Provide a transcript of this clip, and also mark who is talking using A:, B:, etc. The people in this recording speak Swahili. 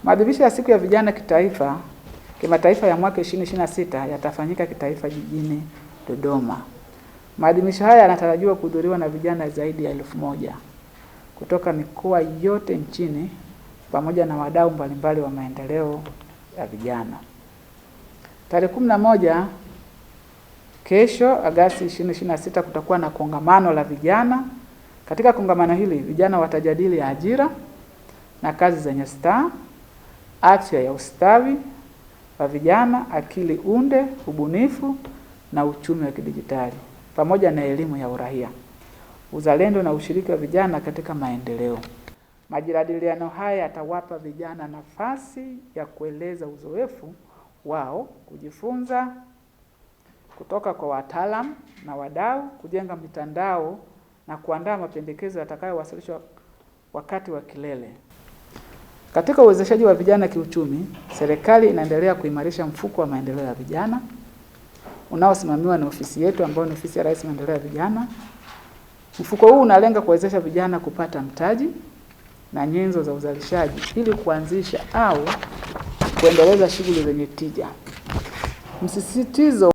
A: Maadhimisho ya siku ya vijana kimataifa ya mwaka 2026 yatafanyika kitaifa jijini Dodoma. Maadhimisho haya yanatarajiwa kuhudhuriwa na vijana zaidi ya 1000 kutoka mikoa yote nchini pamoja na wadau mbalimbali wa maendeleo ya vijana. Tarehe 11 kesho Agosti 2026 kutakuwa na kongamano la vijana. Katika kongamano hili vijana watajadili ajira na kazi zenye staa, afya ya ustawi wa vijana, akili unde, ubunifu na uchumi wa kidijitali, pamoja na elimu ya uraia, uzalendo na ushiriki wa vijana katika maendeleo. Majadiliano haya yatawapa vijana nafasi ya kueleza uzoefu wao, kujifunza kutoka kwa wataalamu na wadau, kujenga mitandao na kuandaa mapendekezo yatakayowasilishwa wakati wa kilele. Katika uwezeshaji wa vijana kiuchumi, serikali inaendelea kuimarisha mfuko wa maendeleo ya vijana unaosimamiwa na ofisi yetu ambayo ni Ofisi ya Rais Maendeleo ya Vijana. Mfuko huu unalenga kuwezesha vijana kupata mtaji na nyenzo za uzalishaji ili kuanzisha au kuendeleza shughuli zenye tija. Msisitizo